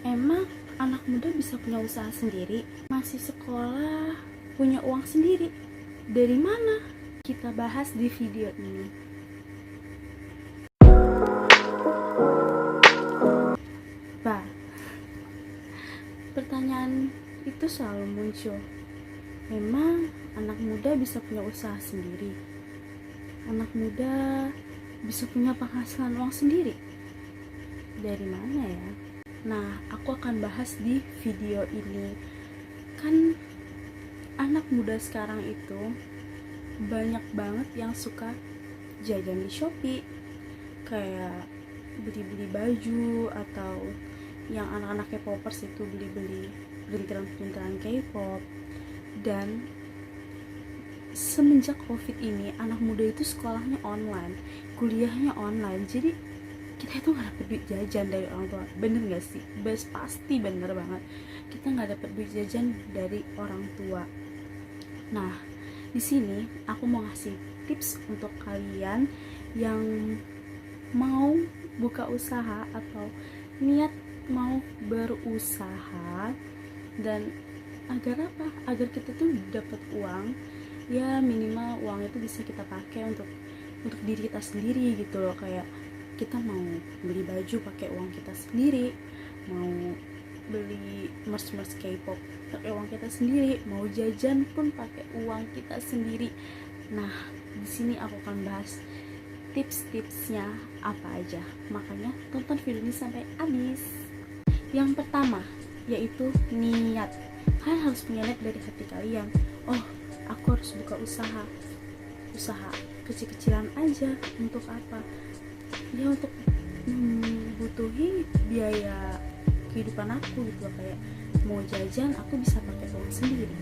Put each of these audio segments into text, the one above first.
Emang anak muda bisa punya usaha sendiri? Masih sekolah, punya uang sendiri? Dari mana? Kita bahas di video ini. Bah, pertanyaan itu selalu muncul. Memang anak muda bisa punya usaha sendiri? Anak muda bisa punya penghasilan uang sendiri? Dari mana ya? Nah, aku akan bahas di video ini. Kan anak muda sekarang itu banyak banget yang suka jajan di Shopee, kayak beli-beli baju, atau yang anak-anak K-popers itu beli-beli perintilan-perintilan K-pop. Dan semenjak COVID ini, anak muda itu sekolahnya online, kuliahnya online, jadi kita itu nggak dapet duit jajan dari orang tua. Bener nggak sih? Pasti bener banget, kita nggak dapet duit jajan dari orang tua. Nah, di sini aku mau ngasih tips untuk kalian yang mau buka usaha atau niat mau berusaha, dan agar apa? Agar kita tuh dapat uang, ya minimal uang itu bisa kita pakai untuk diri kita sendiri gitu loh. Kayak kita mau beli baju pakai uang kita sendiri, mau beli merch K-pop pakai uang kita sendiri, mau jajan pun pakai uang kita sendiri. Nah, di sini aku akan bahas tips-tipsnya apa aja. Makanya tonton video ini sampai habis. Yang pertama yaitu niat. Kalian harus punya niat dari hati kalian. Oh, aku harus buka usaha kecil-kecilan aja. Untuk apa? Ya untuk butuhi biaya kehidupan aku gitu. Kayak mau jajan aku bisa pakai uang sendiri,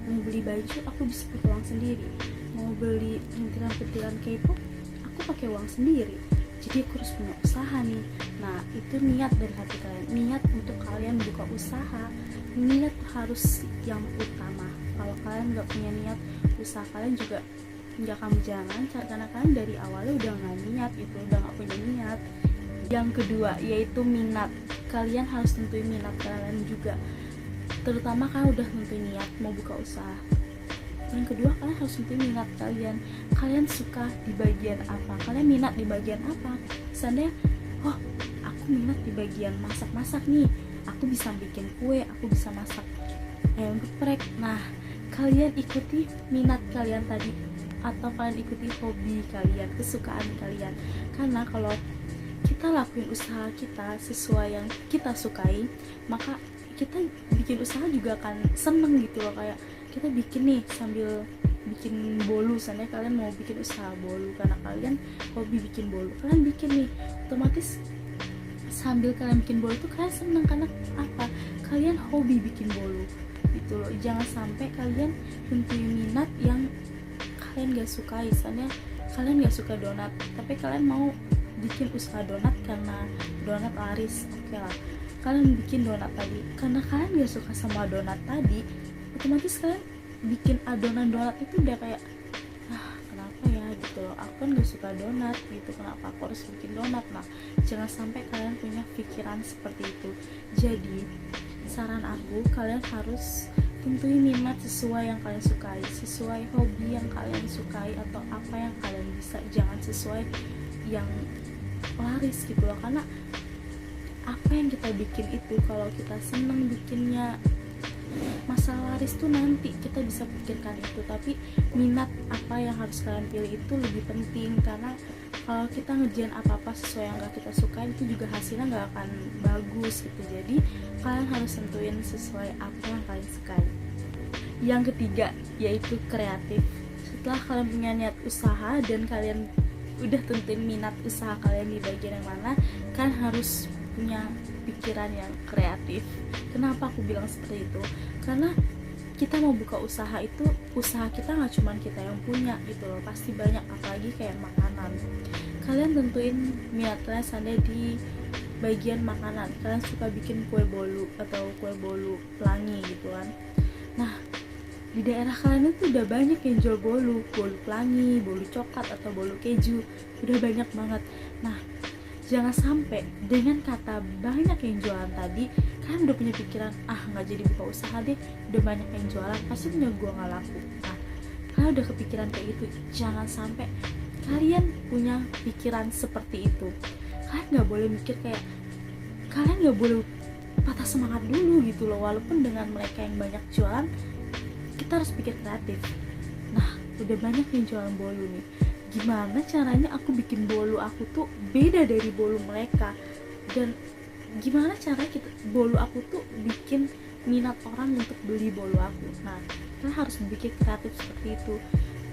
mau beli baju aku bisa pakai uang sendiri, mau beli perintilan K-pop aku pakai uang sendiri. Jadi aku harus punya usaha nih. Nah, itu niat dari hati kalian. Niat untuk kalian buka usaha, niat harus yang utama. Kalau kalian gak punya niat, usaha kalian juga gak akan berjalan lancar, karena kalian dari awalnya udah gak niat, itu udah gak punya niat. Yang kedua yaitu minat. Kalian harus tentuin minat kalian juga, terutama kalian udah tentuin niat mau buka usaha. Yang kedua, kalian harus tentuin minat kalian. Kalian suka di bagian apa? Kalian minat di bagian apa? Misalnya, oh aku minat di bagian masak-masak nih, aku bisa bikin kue, aku bisa masak ayam geprek. Nah, kalian ikuti minat kalian tadi, atau kalian ikuti hobi kalian, kesukaan kalian. Karena kalau kita lakuin usaha kita sesuai yang kita sukai, maka kita bikin usaha juga akan seneng gitu loh. Kayak kita bikin nih sambil bikin bolu, misalnya kalian mau bikin usaha bolu karena kalian hobi bikin bolu, kalian bikin nih, otomatis sambil kalian bikin bolu tuh kalian seneng karena apa? Kalian hobi bikin bolu gitu loh. Jangan sampai kalian tentuin minat yang kalian gak sukai. Misalnya kalian gak suka donat, tapi kalian mau bikin usaha donat karena donat laris, oke lah, kalian bikin donat tadi karena kalian gak suka sama donat tadi, otomatis kalian bikin adonan donat itu udah kayak kenapa ya gitu loh, aku kan gak suka donat gitu, kenapa aku harus bikin donat. Nah, jangan sampai kalian punya pikiran seperti itu. Jadi saran aku, kalian harus tentuin minat sesuai yang kalian sukai, sesuai hobi yang kalian sukai, atau apa yang kalian bisa. Jangan sesuai yang laris gitu loh, karena apa yang kita bikin itu kalau kita seneng bikinnya, masalah laris tuh nanti kita bisa pikirkan itu. Tapi minat apa yang harus kalian pilih itu lebih penting, karena kalau kita ngerjain apa-apa sesuai yang gak kita suka, itu juga hasilnya gak akan bagus gitu. Jadi kalian harus tentuin sesuai apa yang kalian sukai. Yang ketiga yaitu kreatif. Setelah kalian punya niat usaha dan kalian udah tentuin minat usaha kalian di bagian yang mana, kalian harus punya pikiran yang kreatif. Kenapa aku bilang seperti itu? Karena kita mau buka usaha itu, usaha kita gak cuma kita yang punya gitu loh, pasti banyak, apalagi kayak makanan. Kalian tentuin minat kalian sampai di bagian makanan. Kalian suka bikin kue bolu atau kue bolu pelangi gitu kan. Nah, di daerah kalian itu udah banyak yang jual bolu pelangi, bolu coklat atau bolu keju, udah banyak banget. Nah, jangan sampai dengan kata banyak yang jualan tadi kan udah punya pikiran nggak jadi buka usaha deh, udah banyak yang jualan pasti punya gua nggak laku. Nah, kalian udah kepikiran kayak gitu, jangan sampai kalian punya pikiran seperti itu. Kalian nggak boleh mikir kayak, kalian nggak boleh patah semangat dulu gitu loh. Walaupun dengan mereka yang banyak jualan, kita harus pikir kreatif. Nah, udah banyak yang jualan bolu nih, gimana caranya aku bikin bolu aku tuh beda dari bolu mereka, dan gimana caranya bolu aku tuh bikin minat orang untuk beli bolu aku. Nah, kalian harus bikin kreatif seperti itu.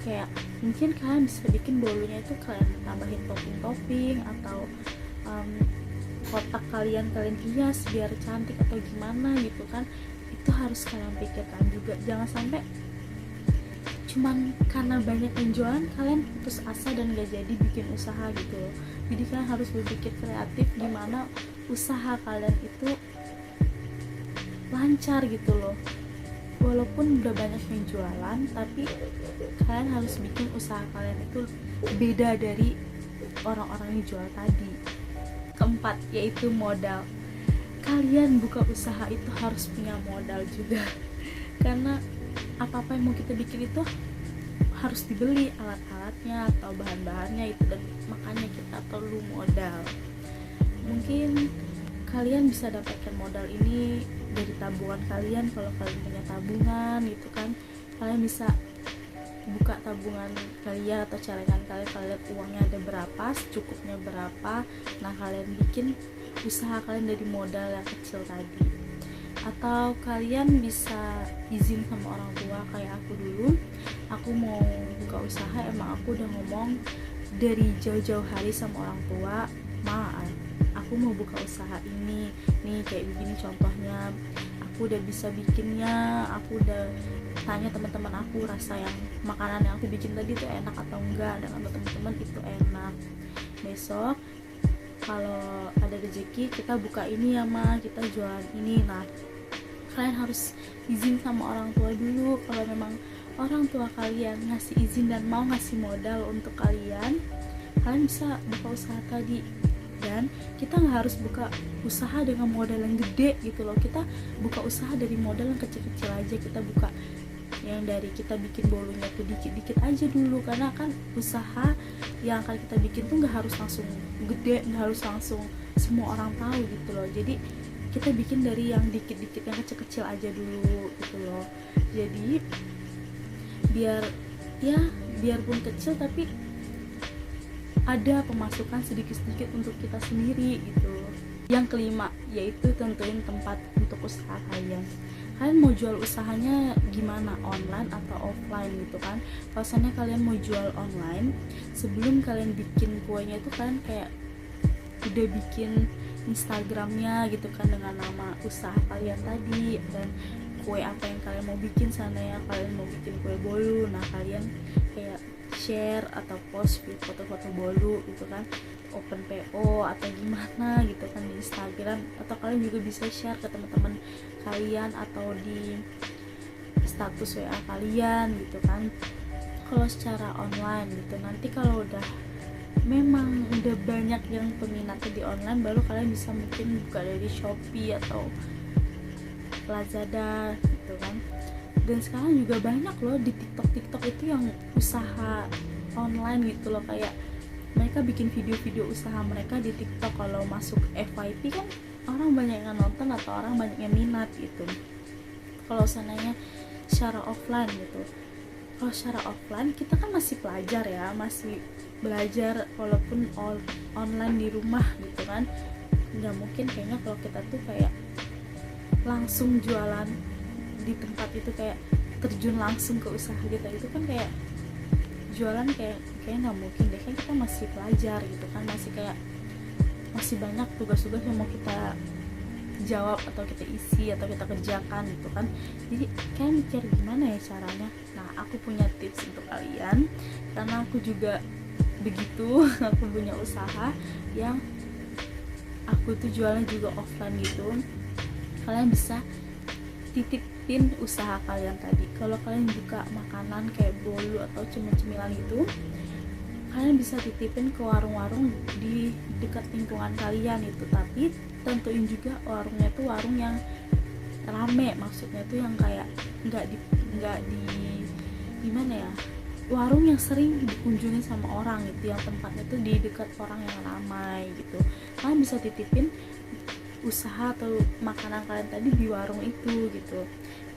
Kayak mungkin kalian bisa bikin bolunya itu kalian tambahin topping-topping, atau kotak kalian hias biar cantik atau gimana gitu kan. Itu harus kalian pikirkan juga. Jangan sampai cuman karena banyak yang jualan kalian putus asa dan gak jadi bikin usaha gitu loh. Jadi kalian harus berpikir kreatif gimana usaha kalian itu lancar gitu loh. Walaupun udah banyak yang jualan, tapi kalian harus bikin usaha kalian itu beda dari orang-orang yang jual tadi. Keempat, yaitu modal. Kalian buka usaha itu harus punya modal juga, karena apa-apa yang mau kita bikin itu harus dibeli alat-alatnya atau bahan-bahannya itu, dan makanya kita perlu modal. Mungkin kalian bisa dapatkan modal ini dari tabungan kalian. Kalau kalian punya tabungan gitu kan, kalian bisa buka tabungan kalian atau cadangan kalian. Kalian lihat uangnya ada berapa, secukupnya berapa. Nah, kalian bikin usaha kalian dari modal yang kecil tadi. Atau kalian bisa izin sama orang tua. Kayak aku dulu, aku mau buka usaha, emang aku udah ngomong dari jauh-jauh hari sama orang tua, aku mau buka usaha ini nih, kayak begini contohnya, aku udah bisa bikinnya. Aku udah tanya teman-teman aku rasa yang makanan yang aku bikin tadi tuh enak atau enggak, dan kata teman-teman itu enak. Besok kalau ada rezeki kita buka ini ya kita jualan ini. Nah, kalian harus izin sama orang tua dulu. Kalau memang orang tua kalian ngasih izin dan mau ngasih modal untuk kalian bisa buka usaha tadi. Dan kita nggak harus buka usaha dengan modal yang gede gitu loh. Kita buka usaha dari modal yang kecil-kecil aja. Kita buka yang dari kita bikin bolunya tuh dikit-dikit aja dulu, karena kan usaha yang akan kita bikin tuh nggak harus langsung gede, nggak harus langsung semua orang tahu gitu loh. Jadi kita bikin dari yang dikit-dikit, yang kecil-kecil aja dulu gitu loh. Jadi biarpun kecil tapi ada pemasukan sedikit-sedikit untuk kita sendiri gitu. Yang kelima, yaitu tentuin tempat untuk usaha kalian. Kalian mau jual usahanya gimana, online atau offline gitu kan. Kalau misalnya kalian mau jual online, sebelum kalian bikin kuenya itu kalian kayak udah bikin Instagramnya gitu kan dengan nama usaha kalian tadi, dan kue apa yang kalian mau bikin. Seandainya kalian mau bikin kue bolu, nah kalian kayak share atau post foto-foto bolu gitu kan, open PO atau gimana gitu kan di Instagram. Atau kalian juga bisa share ke teman-teman kalian atau di status WA kalian gitu kan, kalau secara online gitu. Nanti kalau memang udah banyak yang peminatnya di online, baru kalian bisa mungkin buka dari Shopee atau Lazada gitu kan. Dan sekarang juga banyak loh di TikTok itu yang usaha online gitu loh, kayak mereka bikin video-video usaha mereka di TikTok. Kalau masuk FYP kan orang banyak yang nonton atau orang banyak yang minat gitu. Kalau sananya secara offline gitu, kalau secara offline kita kan masih pelajar ya, masih belajar walaupun online di rumah gitu kan. Nggak mungkin kayaknya kalau kita tuh kayak langsung jualan di tempat itu, kayak terjun langsung ke usaha kita itu kan kayak jualan kayak nggak mungkin deh. Kan kita masih pelajar gitu kan, masih banyak tugas-tugas yang mau kita jawab atau kita isi atau kita kerjakan gitu kan. Jadi kalian mikir gimana ya caranya. Nah, aku punya tips untuk kalian, karena aku juga begitu. Aku punya usaha yang aku tuh jualnya juga offline gitu. Kalian bisa titipin usaha kalian tadi. Kalau kalian buka makanan kayak bolu atau cemil-cemilan gitu, kalian bisa titipin ke warung-warung di dekat lingkungan kalian itu, tapi tentuin juga warungnya tuh warung yang rame, maksudnya tuh yang kayak nggak di gimana ya, warung yang sering dikunjungi sama orang gitu, yang tempatnya tuh di dekat orang yang ramai gitu. Kalian bisa titipin usaha atau makanan kalian tadi di warung itu gitu.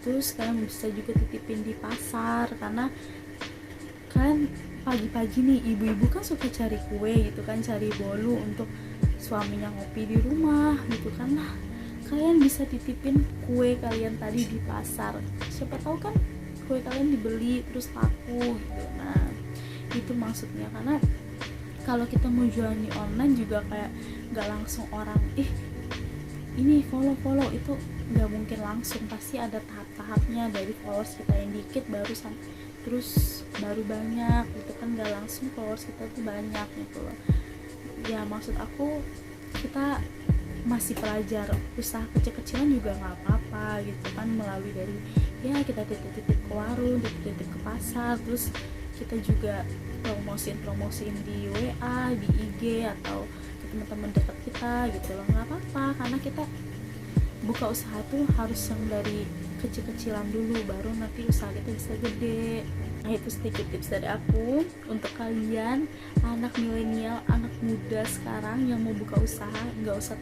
Terus kalian bisa juga titipin di pasar, karena kalian pagi-pagi nih, ibu-ibu kan suka cari kue gitu kan, cari bolu untuk suaminya ngopi di rumah gitu kan. Nah, kalian bisa titipin kue kalian tadi di pasar, siapa tahu kan kue kalian dibeli terus laku gitu. Nah, itu maksudnya, karena kalau kita mau jualan di online juga kayak nggak langsung orang ini follow itu nggak mungkin langsung, pasti ada tahap-tahapnya, dari followers kita yang dikit terus baru banyak gitu kan, nggak langsung followers kita tuh banyak gitu loh. Ya maksud aku, kita masih pelajar, usaha kecil-kecilan juga nggak apa-apa gitu kan, melalui dari ya kita titip-titip ke warung, titip-titip ke pasar, terus kita juga promosiin di WA, di IG atau ke teman-teman dekat kita gitu loh. Nggak apa-apa, karena kita buka usaha tuh harus yang dari kecil-kecilan dulu, baru nanti usaha kita bisa gede. Nah, itu sedikit tips dari aku untuk kalian anak milenial, anak muda sekarang yang mau buka usaha. Nggak usah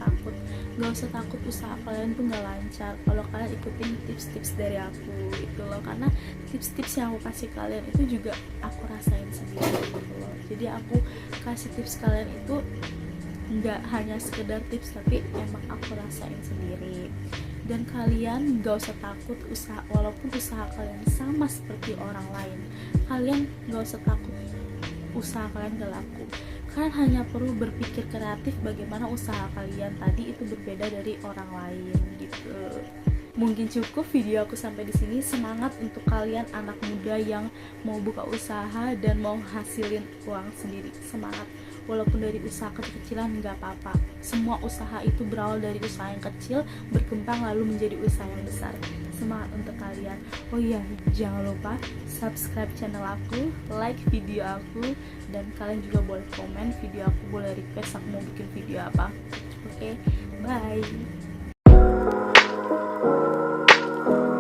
takut usaha kalian tuh nggak lancar kalau kalian ikutin tips-tips dari aku gitu loh, karena tips-tips yang aku kasih kalian itu juga aku rasain sendiri gitu loh. Jadi aku kasih tips kalian itu nggak hanya sekedar tips, tapi emang aku rasain sendiri. Dan kalian gak usah takut usaha, walaupun usaha kalian sama seperti orang lain, kalian gak usah takut usaha kalian gak laku. Kalian hanya perlu berpikir kreatif bagaimana usaha kalian tadi itu berbeda dari orang lain gitu. Mungkin cukup video aku sampai di sini. Semangat untuk kalian anak muda yang mau buka usaha dan mau hasilin uang sendiri. Semangat, walaupun dari usaha kecil-kecilan nggak apa-apa. Semua usaha itu berawal dari usaha yang kecil, berkembang lalu menjadi usaha yang besar. Semangat untuk kalian. Oh iya, jangan lupa subscribe channel aku, like video aku, dan kalian juga boleh komen video aku, boleh request aku mau bikin video apa. Oke, bye.